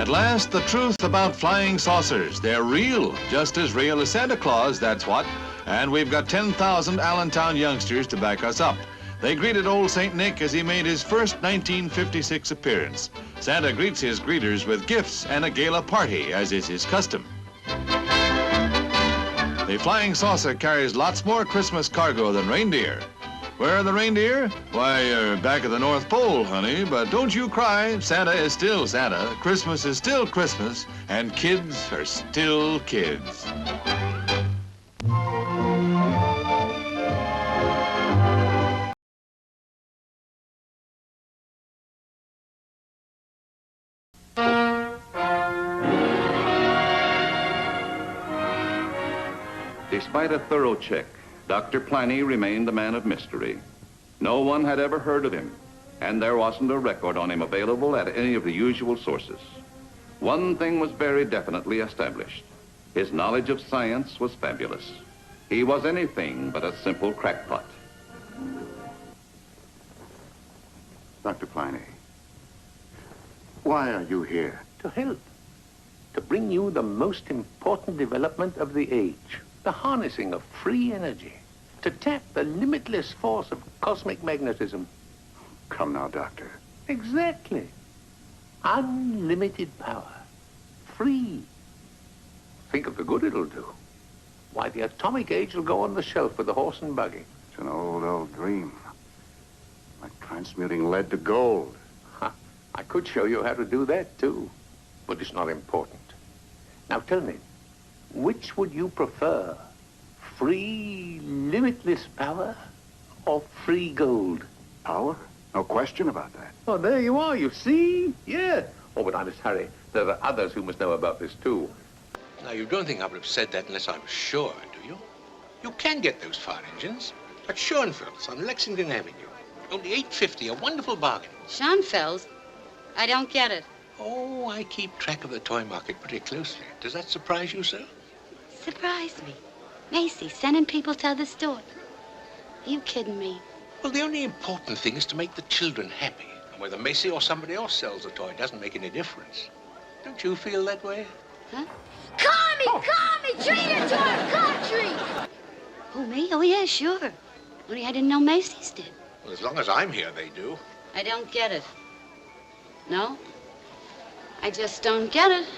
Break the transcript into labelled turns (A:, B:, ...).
A: At last, the truth about flying saucers. They're real, just as real as Santa Claus, that's what. And we've got 10,000 Allentown youngsters to back us up. They greeted old St. Nick as he made his first 1956 appearance. Santa greets his greeters with gifts and a gala party, as is his custom. The flying saucer carries lots more Christmas cargo than reindeer. Where are the reindeer? Why, back at the North Pole, honey. But don't you cry. Santa is still Santa. Christmas is still Christmas. And kids are still kids.
B: Despite a thorough check, Dr. Pliny remained a man of mystery. No one had ever heard of him, and there wasn't a record on him available at any of the usual sources. One thing was very definitely established. His knowledge of science was fabulous. He was anything but a simple crackpot.
C: Dr. Pliny, why are you here?
D: To help. To bring you the most important development of the age. The harnessing of free energy. To tap the limitless force of cosmic magnetism.
C: Come now, Doctor.
D: Exactly. Unlimited power. Free. Think of the good it'll do. Why, the atomic age will go on the shelf with the horse and buggy.
C: It's an old dream. Like transmuting lead to gold.
D: I could show you how to do that, too. But it's not important. Now tell me, which would you prefer? Free, limitless power or free gold?
C: Power? No question about that.
D: Oh, there you are, you see? Yeah. Oh, but I must hurry. There are others who must know about this, too.
E: Now, you don't think I would have said that unless I was sure, do you? You can get those fire engines at Schoenfeld's on Lexington Avenue. Only $8.50, a wonderful bargain.
F: Schoenfeld's? I don't get it.
E: Oh, I keep track of the toy market pretty closely. Does that surprise you, sir?
F: Surprise me. Macy sending people to the store. Are you kidding me?
E: Well, the only important thing is to make the children happy. And whether Macy or somebody else sells the toy doesn't make any difference. Don't you feel that way?
F: Huh? Call me, treat her to our country! Who, me? Oh, yeah, sure. Only I didn't know Macy's did.
E: Well, as long as I'm here, they do.
F: I don't get it. No? I just don't get it.